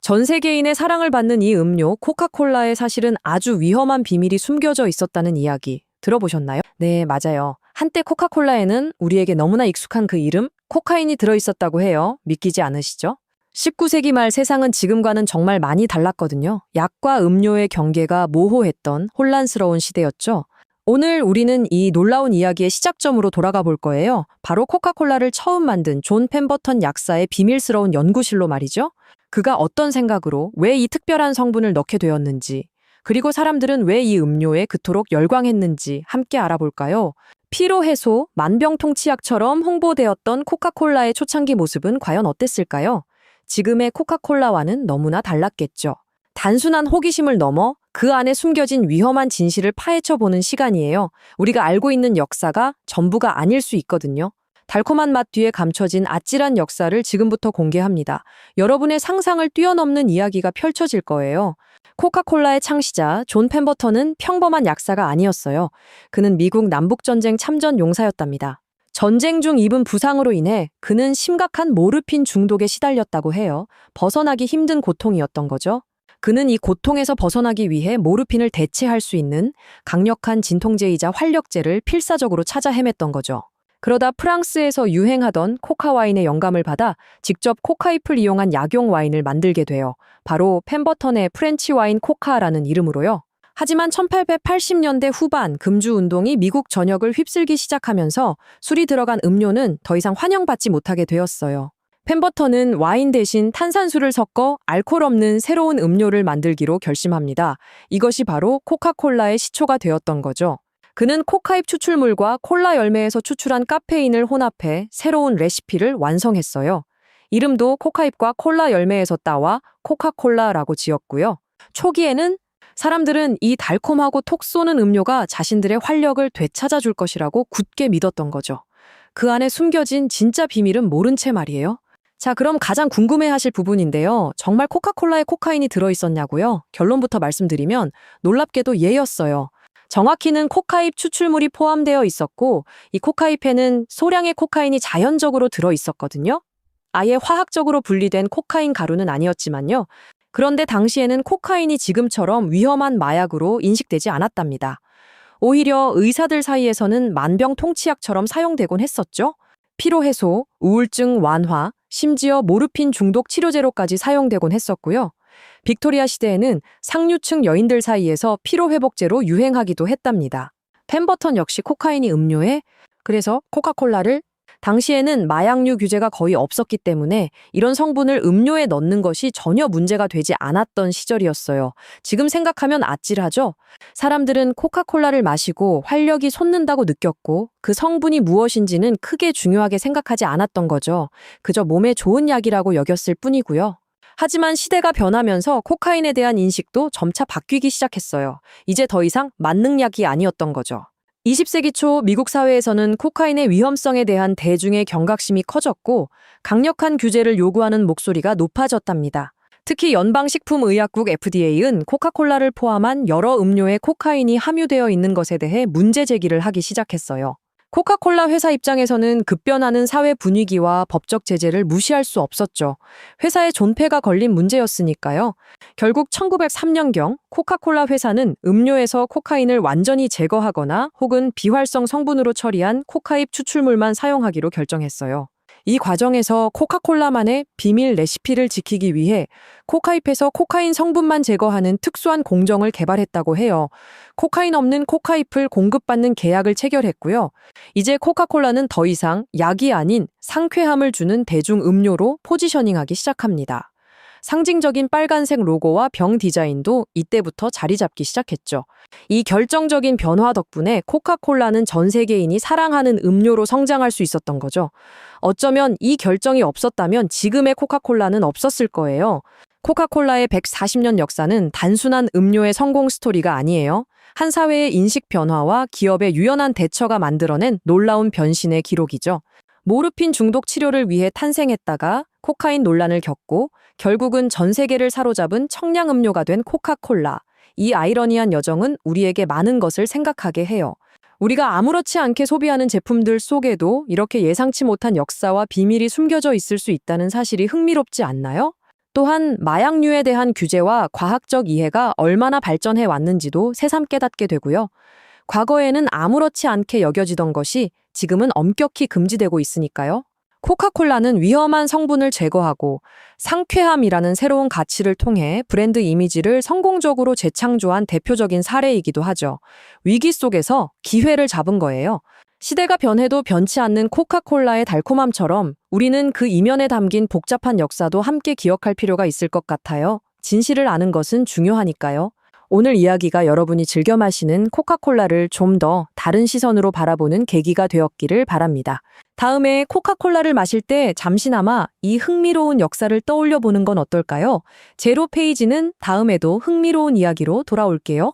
전 세계인의 사랑을 받는 이 음료 코카콜라에 사실은 아주 위험한 비밀이 숨겨져 있었다는 이야기 들어보셨나요? 네, 맞아요. 한때 코카콜라에는 우리에게 너무나 익숙한 그 이름 코카인이 들어있었다고 해요. 믿기지 않으시죠? 19세기 말 세상은 지금과는 정말 많이 달랐거든요. 약과 음료의 경계가 모호했던 혼란스러운 시대였죠. 오늘 우리는 이 놀라운 이야기의 시작점으로 돌아가 볼 거예요. 바로 코카콜라를 처음 만든 존 펜버턴 약사의 비밀스러운 연구실로 말이죠. 그가 어떤 생각으로 왜 이 특별한 성분을 넣게 되었는지, 그리고 사람들은 왜 이 음료에 그토록 열광했는지 함께 알아볼까요? 피로 해소, 만병통치약처럼 홍보되었던 코카콜라의 초창기 모습은 과연 어땠을까요? 지금의 코카콜라와는 너무나 달랐겠죠. 단순한 호기심을 넘어 그 안에 숨겨진 위험한 진실을 파헤쳐보는 시간이에요. 우리가 알고 있는 역사가 전부가 아닐 수 있거든요. 달콤한 맛 뒤에 감춰진 아찔한 역사를 지금부터 공개합니다. 여러분의 상상을 뛰어넘는 이야기가 펼쳐질 거예요. 코카콜라의 창시자 존 펜버턴은 평범한 약사가 아니었어요. 그는 미국 남북전쟁 참전 용사였답니다. 전쟁 중 입은 부상으로 인해 그는 심각한 모르핀 중독에 시달렸다고 해요. 벗어나기 힘든 고통이었던 거죠. 그는 이 고통에서 벗어나기 위해 모르핀을 대체할 수 있는 강력한 진통제이자 활력제를 필사적으로 찾아 헤맸던 거죠. 그러다 프랑스에서 유행하던 코카 와인의 영감을 받아 직접 코카잎을 이용한 약용 와인을 만들게 돼요. 바로 펜버턴의 프렌치 와인 코카라는 이름으로요. 하지만 1880년대 후반 금주 운동이 미국 전역을 휩쓸기 시작하면서 술이 들어간 음료는 더 이상 환영받지 못하게 되었어요. 펜버턴은 와인 대신 탄산수를 섞어 알코올 없는 새로운 음료를 만들기로 결심합니다. 이것이 바로 코카콜라의 시초가 되었던 거죠. 그는 코카잎 추출물과 콜라 열매에서 추출한 카페인을 혼합해 새로운 레시피를 완성했어요. 이름도 코카잎과 콜라 열매에서 따와 코카콜라라고 지었고요. 초기에는 사람들은 이 달콤하고 톡 쏘는 음료가 자신들의 활력을 되찾아줄 것이라고 굳게 믿었던 거죠. 그 안에 숨겨진 진짜 비밀은 모른 채 말이에요. 자, 그럼 가장 궁금해하실 부분인데요. 정말 코카콜라에 코카인이 들어있었냐고요? 결론부터 말씀드리면 놀랍게도 예였어요. 정확히는 코카잎 추출물이 포함되어 있었고 이 코카잎에는 소량의 코카인이 자연적으로 들어있었거든요. 아예 화학적으로 분리된 코카인 가루는 아니었지만요. 그런데 당시에는 코카인이 지금처럼 위험한 마약으로 인식되지 않았답니다. 오히려 의사들 사이에서는 만병통치약처럼 사용되곤 했었죠. 피로 해소, 우울증 완화, 심지어 모르핀 중독 치료제로까지 사용되곤 했었고요. 빅토리아 시대에는 상류층 여인들 사이에서 피로회복제로 유행하기도 했답니다. 펜버턴 역시 코카인이 음료에, 그래서 코카콜라를 당시에는 마약류 규제가 거의 없었기 때문에 이런 성분을 음료에 넣는 것이 전혀 문제가 되지 않았던 시절이었어요. 지금 생각하면 아찔하죠? 사람들은 코카콜라를 마시고 활력이 솟는다고 느꼈고 그 성분이 무엇인지는 크게 중요하게 생각하지 않았던 거죠. 그저 몸에 좋은 약이라고 여겼을 뿐이고요. 하지만 시대가 변하면서 코카인에 대한 인식도 점차 바뀌기 시작했어요. 이제 더 이상 만능약이 아니었던 거죠. 20세기 초 미국 사회에서는 코카인의 위험성에 대한 대중의 경각심이 커졌고 강력한 규제를 요구하는 목소리가 높아졌답니다. 특히 연방식품의약국 FDA는 코카콜라를 포함한 여러 음료에 코카인이 함유되어 있는 것에 대해 문제 제기를 하기 시작했어요. 코카콜라 회사 입장에서는 급변하는 사회 분위기와 법적 제재를 무시할 수 없었죠. 회사의 존폐가 걸린 문제였으니까요. 결국 1903년경 코카콜라 회사는 음료에서 코카인을 완전히 제거하거나 혹은 비활성 성분으로 처리한 코카잎 추출물만 사용하기로 결정했어요. 이 과정에서 코카콜라만의 비밀 레시피를 지키기 위해 코카잎에서 코카인 성분만 제거하는 특수한 공정을 개발했다고 해요. 코카인 없는 코카잎을 공급받는 계약을 체결했고요. 이제 코카콜라는 더 이상 약이 아닌 상쾌함을 주는 대중 음료로 포지셔닝하기 시작합니다. 상징적인 빨간색 로고와 병 디자인도 이때부터 자리 잡기 시작했죠. 이 결정적인 변화 덕분에 코카콜라는 전 세계인이 사랑하는 음료로 성장할 수 있었던 거죠. 어쩌면 이 결정이 없었다면 지금의 코카콜라는 없었을 거예요. 코카콜라의 140년 역사는 단순한 음료의 성공 스토리가 아니에요. 한 사회의 인식 변화와 기업의 유연한 대처가 만들어낸 놀라운 변신의 기록이죠. 모르핀 중독 치료를 위해 탄생했다가 코카인 논란을 겪고 결국은 전 세계를 사로잡은 청량음료가 된 코카콜라. 이 아이러니한 여정은 우리에게 많은 것을 생각하게 해요. 우리가 아무렇지 않게 소비하는 제품들 속에도 이렇게 예상치 못한 역사와 비밀이 숨겨져 있을 수 있다는 사실이 흥미롭지 않나요? 또한 마약류에 대한 규제와 과학적 이해가 얼마나 발전해 왔는지도 새삼 깨닫게 되고요. 과거에는 아무렇지 않게 여겨지던 것이 지금은 엄격히 금지되고 있으니까요. 코카콜라는 위험한 성분을 제거하고 상쾌함이라는 새로운 가치를 통해 브랜드 이미지를 성공적으로 재창조한 대표적인 사례이기도 하죠. 위기 속에서 기회를 잡은 거예요. 시대가 변해도 변치 않는 코카콜라의 달콤함처럼 우리는 그 이면에 담긴 복잡한 역사도 함께 기억할 필요가 있을 것 같아요. 진실을 아는 것은 중요하니까요. 오늘 이야기가 여러분이 즐겨 마시는 코카콜라를 좀 더 다른 시선으로 바라보는 계기가 되었기를 바랍니다. 다음에 코카콜라를 마실 때 잠시나마 이 흥미로운 역사를 떠올려 보는 건 어떨까요? 제로 페이지는 다음에도 흥미로운 이야기로 돌아올게요.